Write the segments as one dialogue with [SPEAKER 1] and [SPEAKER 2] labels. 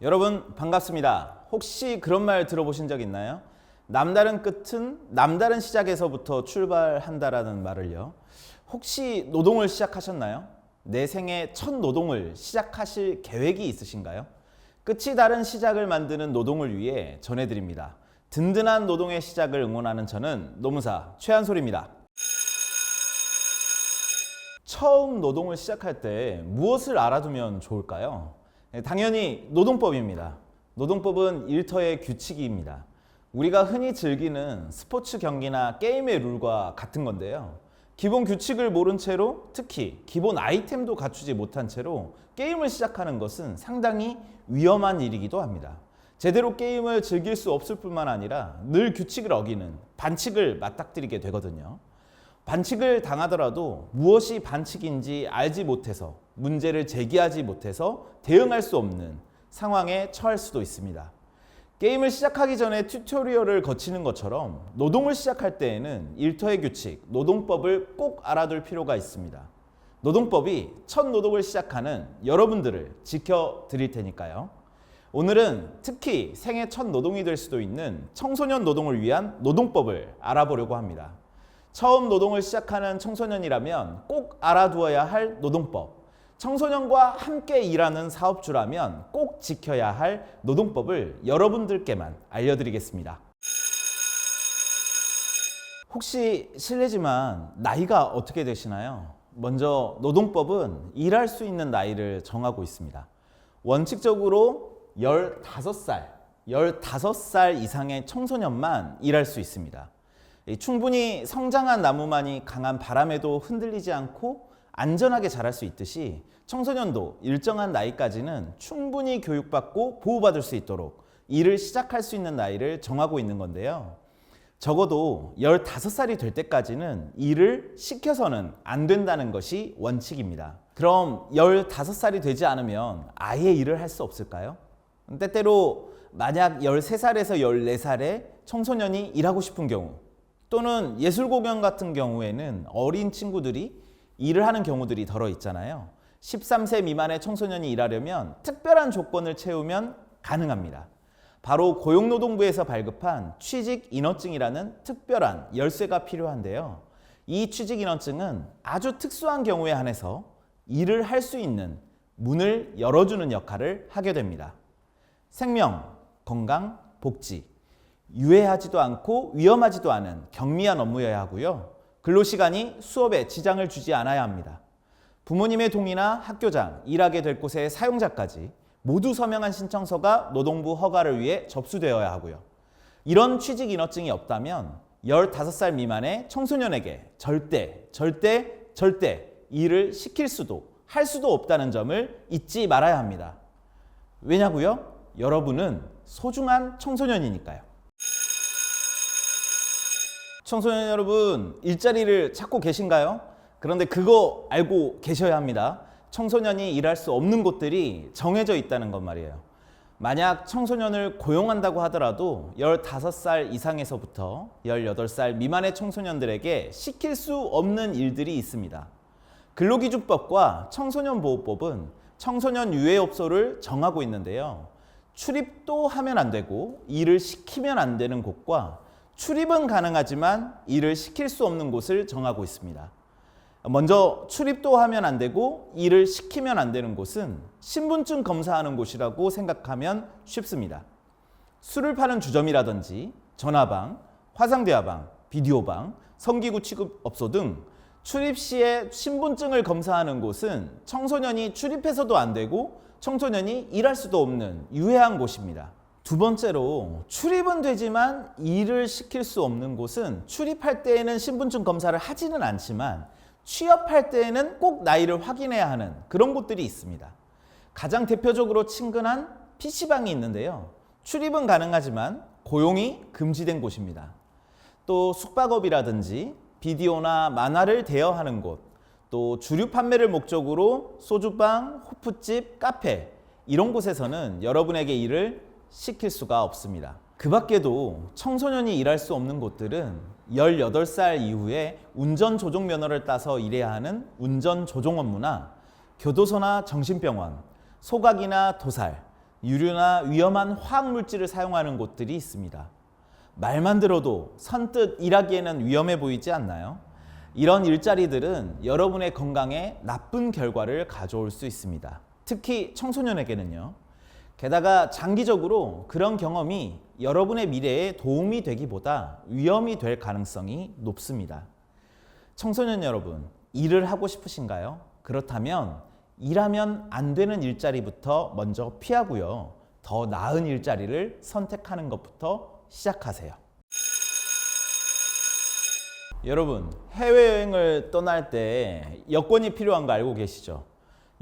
[SPEAKER 1] 여러분 반갑습니다. 혹시 그런 말 들어보신 적 있나요? 남다른 끝은 남다른 시작에서부터 출발한다라는 말을요. 혹시 노동을 시작하셨나요? 내 생애 첫 노동을 시작하실 계획이 있으신가요? 끝이 다른 시작을 만드는 노동을 위해 전해드립니다. 든든한 노동의 시작을 응원하는 저는 노무사 최한솔입니다. 처음 노동을 시작할 때 무엇을 알아두면 좋을까요? 당연히 노동법입니다. 노동법은 일터의 규칙입니다. 우리가 흔히 즐기는 스포츠 경기나 게임의 룰과 같은 건데요. 기본 규칙을 모른 채로, 특히 기본 아이템도 갖추지 못한 채로 게임을 시작하는 것은 상당히 위험한 일이기도 합니다. 제대로 게임을 즐길 수 없을 뿐만 아니라 늘 규칙을 어기는 반칙을 맞닥뜨리게 되거든요. 반칙을 당하더라도 무엇이 반칙인지 알지 못해서, 문제를 제기하지 못해서 대응할 수 없는 상황에 처할 수도 있습니다. 게임을 시작하기 전에 튜토리얼을 거치는 것처럼 노동을 시작할 때에는 일터의 규칙, 노동법을 꼭 알아둘 필요가 있습니다. 노동법이 첫 노동을 시작하는 여러분들을 지켜드릴 테니까요. 오늘은 특히 생애 첫 노동이 될 수도 있는 청소년 노동을 위한 노동법을 알아보려고 합니다. 처음 노동을 시작하는 청소년이라면 꼭 알아두어야 할 노동법, 청소년과 함께 일하는 사업주라면 꼭 지켜야 할 노동법을 여러분들께만 알려드리겠습니다. 혹시 실례지만 나이가 어떻게 되시나요? 먼저 노동법은 일할 수 있는 나이를 정하고 있습니다. 원칙적으로 15살 이상의 청소년만 일할 수 있습니다. 충분히 성장한 나무만이 강한 바람에도 흔들리지 않고 안전하게 자랄 수 있듯이 청소년도 일정한 나이까지는 충분히 교육받고 보호받을 수 있도록 일을 시작할 수 있는 나이를 정하고 있는 건데요. 적어도 15살이 될 때까지는 일을 시켜서는 안 된다는 것이 원칙입니다. 그럼 15살이 되지 않으면 아예 일을 할 수 없을까요? 때때로 만약 13살에서 14살의 청소년이 일하고 싶은 경우, 또는 예술공연 같은 경우에는 어린 친구들이 일을 하는 경우들이 덜어 있잖아요. 13세 미만의 청소년이 일하려면 특별한 조건을 채우면 가능합니다. 바로 고용노동부에서 발급한 취직인허증이라는 특별한 열쇠가 필요한데요. 이 취직인허증은 아주 특수한 경우에 한해서 일을 할 수 있는 문을 열어주는 역할을 하게 됩니다. 생명, 건강, 복지, 유해하지도 않고 위험하지도 않은 경미한 업무여야 하고요. 근로시간이 수업에 지장을 주지 않아야 합니다. 부모님의 동의나 학교장, 일하게 될 곳의 사용자까지 모두 서명한 신청서가 노동부 허가를 위해 접수되어야 하고요. 이런 취직인허증이 없다면 15살 미만의 청소년에게 절대 일을 시킬 수도 할 수도 없다는 점을 잊지 말아야 합니다. 왜냐고요? 여러분은 소중한 청소년이니까요. 청소년 여러분, 일자리를 찾고 계신가요? 그런데 그거 알고 계셔야 합니다. 청소년이 일할 수 없는 곳들이 정해져 있다는 것 말이에요. 만약 청소년을 고용한다고 하더라도 15살 이상에서부터 18살 미만의 청소년들에게 시킬 수 없는 일들이 있습니다. 근로기준법과 청소년보호법은 청소년 유해업소를 정하고 있는데요. 출입도 하면 안 되고 일을 시키면 안 되는 곳과 출입은 가능하지만 일을 시킬 수 없는 곳을 정하고 있습니다. 먼저 출입도 하면 안 되고 일을 시키면 안 되는 곳은 신분증 검사하는 곳이라고 생각하면 쉽습니다. 술을 파는 주점이라든지 전화방, 화상대화방, 비디오방, 성기구 취급업소 등 출입 시에 신분증을 검사하는 곳은 청소년이 출입해서도 안 되고 청소년이 일할 수도 없는 유해한 곳입니다. 두 번째로, 출입은 되지만 일을 시킬 수 없는 곳은 출입할 때에는 신분증 검사를 하지는 않지만 취업할 때에는 꼭 나이를 확인해야 하는 그런 곳들이 있습니다. 가장 대표적으로 친근한 PC방이 있는데요. 출입은 가능하지만 고용이 금지된 곳입니다. 또 숙박업이라든지 비디오나 만화를 대여하는 곳, 또 주류 판매를 목적으로 소주방, 호프집, 카페 이런 곳에서는 여러분에게 일을 시킬 수가 없습니다. 그 밖에도 청소년이 일할 수 없는 곳들은 18살 이후에 운전 조종 면허를 따서 일해야 하는 운전 조종 업무나 교도소나 정신병원, 소각이나 도살, 유류나 위험한 화학물질을 사용하는 곳들이 있습니다. 말만 들어도 선뜻 일하기에는 위험해 보이지 않나요? 이런 일자리들은 여러분의 건강에 나쁜 결과를 가져올 수 있습니다. 특히 청소년에게는요. 게다가 장기적으로 그런 경험이 여러분의 미래에 도움이 되기보다 위험이 될 가능성이 높습니다. 청소년 여러분, 일을 하고 싶으신가요? 그렇다면 일하면 안 되는 일자리부터 먼저 피하고요. 더 나은 일자리를 선택하는 것부터 시작하세요. 여러분, 해외여행을 떠날 때 여권이 필요한 거 알고 계시죠?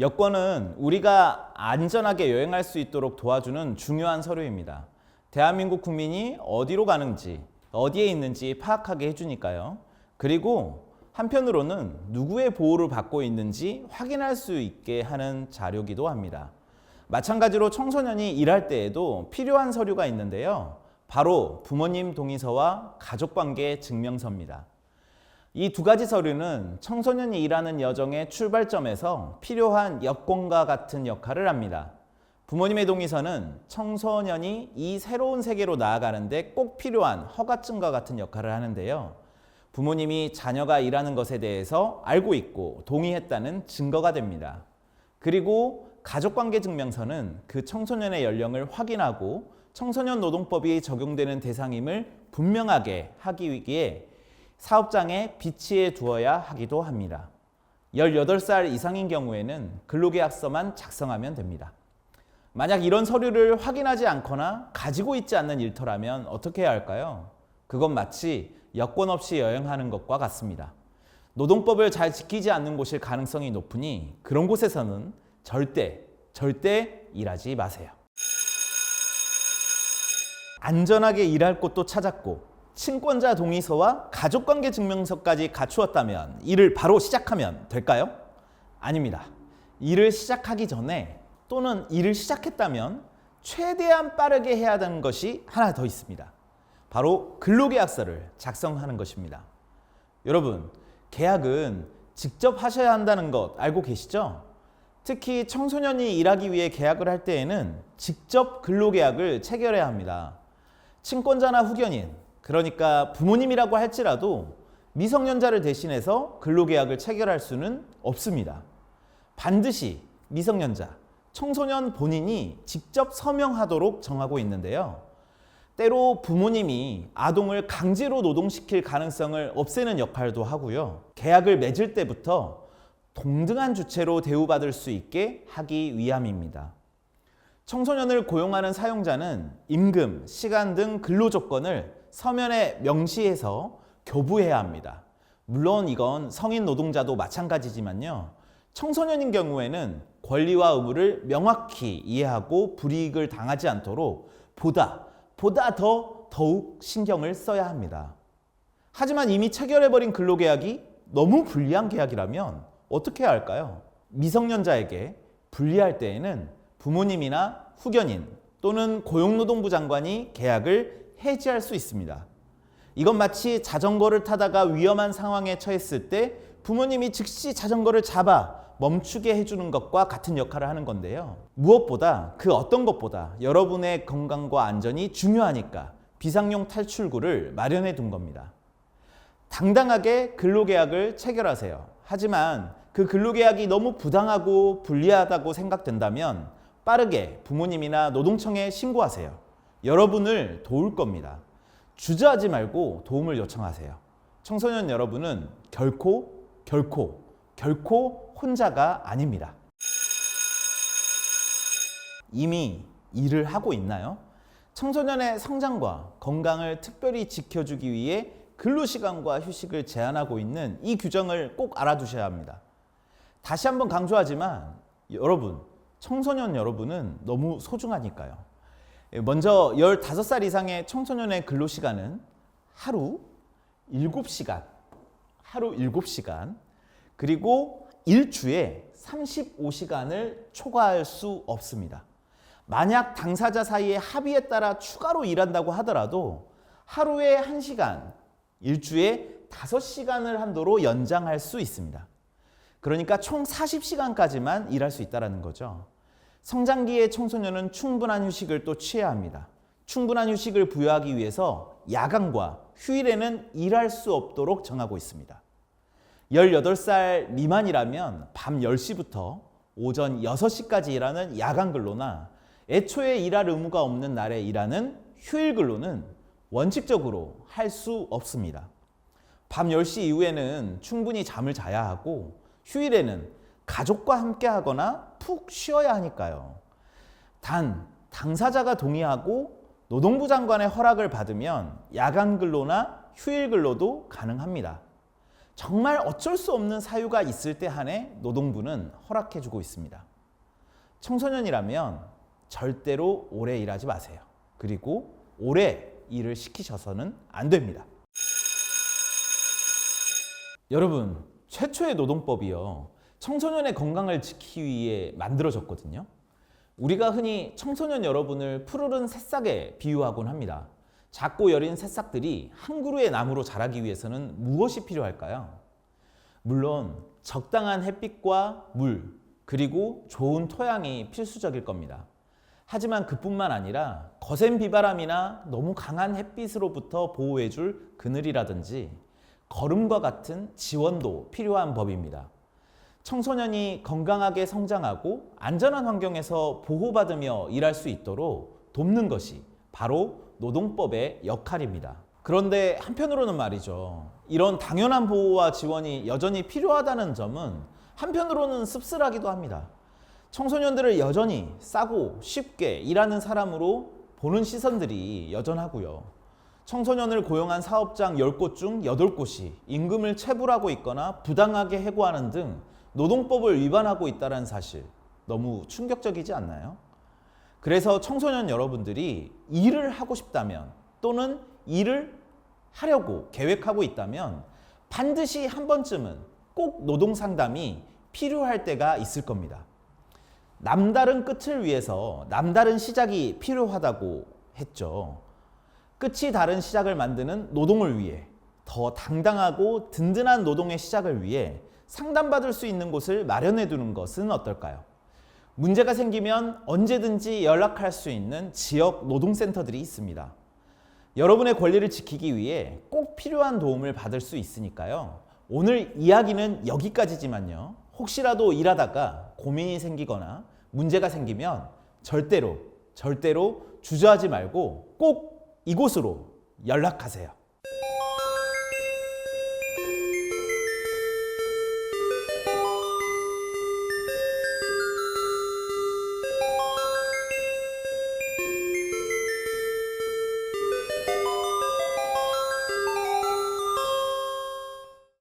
[SPEAKER 1] 여권은 우리가 안전하게 여행할 수 있도록 도와주는 중요한 서류입니다. 대한민국 국민이 어디로 가는지, 어디에 있는지 파악하게 해주니까요. 그리고 한편으로는 누구의 보호를 받고 있는지 확인할 수 있게 하는 자료기도 합니다. 마찬가지로 청소년이 일할 때에도 필요한 서류가 있는데요. 바로 부모님 동의서와 가족관계 증명서입니다. 이 두 가지 서류는 청소년이 일하는 여정의 출발점에서 필요한 여권과 같은 역할을 합니다. 부모님의 동의서는 청소년이 이 새로운 세계로 나아가는데 꼭 필요한 허가증과 같은 역할을 하는데요. 부모님이 자녀가 일하는 것에 대해서 알고 있고 동의했다는 증거가 됩니다. 그리고 가족관계증명서는 그 청소년의 연령을 확인하고 청소년 노동법이 적용되는 대상임을 분명하게 하기 위해 사업장에 비치해 두어야 하기도 합니다. 18살 이상인 경우에는 근로계약서만 작성하면 됩니다. 만약 이런 서류를 확인하지 않거나 가지고 있지 않는 일터라면 어떻게 해야 할까요? 그건 마치 여권 없이 여행하는 것과 같습니다. 노동법을 잘 지키지 않는 곳일 가능성이 높으니 그런 곳에서는 절대 일하지 마세요. 안전하게 일할 곳도 찾았고 친권자 동의서와 가족관계 증명서까지 갖추었다면 일을 바로 시작하면 될까요? 아닙니다. 일을 시작하기 전에 또는 일을 시작했다면 최대한 빠르게 해야 하는 것이 하나 더 있습니다. 바로 근로계약서를 작성하는 것입니다. 여러분, 계약은 직접 하셔야 한다는 것 알고 계시죠? 특히 청소년이 일하기 위해 계약을 할 때에는 직접 근로계약을 체결해야 합니다. 친권자나 후견인, 그러니까 부모님이라고 할지라도 미성년자를 대신해서 근로계약을 체결할 수는 없습니다. 반드시 미성년자, 청소년 본인이 직접 서명하도록 정하고 있는데요. 때로 부모님이 아동을 강제로 노동시킬 가능성을 없애는 역할도 하고요. 계약을 맺을 때부터 동등한 주체로 대우받을 수 있게 하기 위함입니다. 청소년을 고용하는 사용자는 임금, 시간 등 근로조건을 서면에 명시해서 교부해야 합니다. 물론 이건 성인 노동자도 마찬가지지만요. 청소년인 경우에는 권리와 의무를 명확히 이해하고 불이익을 당하지 않도록 보다 더욱 신경을 써야 합니다. 하지만 이미 체결해버린 근로계약이 너무 불리한 계약이라면 어떻게 해야 할까요? 미성년자에게 불리할 때에는 부모님이나 후견인 또는 고용노동부 장관이 계약을 해지할 수 있습니다. 이건 마치 자전거를 타다가 위험한 상황에 처했을 때 부모님이 즉시 자전거를 잡아 멈추게 해주는 것과 같은 역할을 하는 건데요. 무엇보다 그 어떤 것보다 여러분의 건강과 안전이 중요하니까 비상용 탈출구를 마련해 둔 겁니다. 당당하게 근로계약을 체결하세요. 하지만 그 근로계약이 너무 부당하고 불리하다고 생각된다면 빠르게 부모님이나 노동청에 신고하세요. 여러분을 도울 겁니다. 주저하지 말고 도움을 요청하세요. 청소년 여러분은 결코 혼자가 아닙니다. 이미 일을 하고 있나요? 청소년의 성장과 건강을 특별히 지켜주기 위해 근로시간과 휴식을 제한하고 있는 이 규정을 꼭 알아두셔야 합니다. 다시 한번 강조하지만 여러분, 청소년 여러분은 너무 소중하니까요. 먼저 15살 이상의 청소년의 근로시간은 하루 7시간, 그리고 일주에 35시간을 초과할 수 없습니다. 만약 당사자 사이의 합의에 따라 추가로 일한다고 하더라도 하루에 1시간, 일주에 5시간을 한도로 연장할 수 있습니다. 그러니까 총 40시간까지만 일할 수 있다는 거죠. 성장기의 청소년은 충분한 휴식을 또 취해야 합니다. 충분한 휴식을 부여하기 위해서 야간과 휴일에는 일할 수 없도록 정하고 있습니다. 18살 미만이라면 밤 10시부터 오전 6시까지 일하는 야간 근로나 애초에 일할 의무가 없는 날에 일하는 휴일 근로는 원칙적으로 할 수 없습니다. 밤 10시 이후에는 충분히 잠을 자야 하고 휴일에는 가족과 함께 하거나 푹 쉬어야 하니까요. 단, 당사자가 동의하고 노동부 장관의 허락을 받으면 야간 근로나 휴일 근로도 가능합니다. 정말 어쩔 수 없는 사유가 있을 때 한해 노동부는 허락해주고 있습니다. 청소년이라면 절대로 오래 일하지 마세요. 그리고 오래 일을 시키셔서는 안 됩니다. 여러분, 최초의 노동법이요, 청소년의 건강을 지키기 위해 만들어졌거든요. 우리가 흔히 청소년 여러분을 푸르른 새싹에 비유하곤 합니다. 작고 여린 새싹들이 한 그루의 나무로 자라기 위해서는 무엇이 필요할까요? 물론 적당한 햇빛과 물, 그리고 좋은 토양이 필수적일 겁니다. 하지만 그뿐만 아니라 거센 비바람이나 너무 강한 햇빛으로부터 보호해줄 그늘이라든지 거름과 같은 지원도 필요한 법입니다. 청소년이 건강하게 성장하고 안전한 환경에서 보호받으며 일할 수 있도록 돕는 것이 바로 노동법의 역할입니다. 그런데 한편으로는 말이죠, 이런 당연한 보호와 지원이 여전히 필요하다는 점은 한편으로는 씁쓸하기도 합니다. 청소년들을 여전히 싸고 쉽게 일하는 사람으로 보는 시선들이 여전하고요. 청소년을 고용한 사업장 10곳 중 8곳이 임금을 체불하고 있거나 부당하게 해고하는 등 노동법을 위반하고 있다는 사실, 너무 충격적이지 않나요? 그래서 청소년 여러분들이 일을 하고 싶다면 또는 일을 하려고 계획하고 있다면 반드시 한 번쯤은 꼭 노동 상담이 필요할 때가 있을 겁니다. 남다른 끝을 위해서 남다른 시작이 필요하다고 했죠. 끝이 다른 시작을 만드는 노동을 위해, 더 당당하고 든든한 노동의 시작을 위해 상담받을 수 있는 곳을 마련해 두는 것은 어떨까요? 문제가 생기면 언제든지 연락할 수 있는 지역 노동센터들이 있습니다. 여러분의 권리를 지키기 위해 꼭 필요한 도움을 받을 수 있으니까요. 오늘 이야기는 여기까지지만요. 혹시라도 일하다가 고민이 생기거나 문제가 생기면 절대로 주저하지 말고 꼭 이곳으로 연락하세요.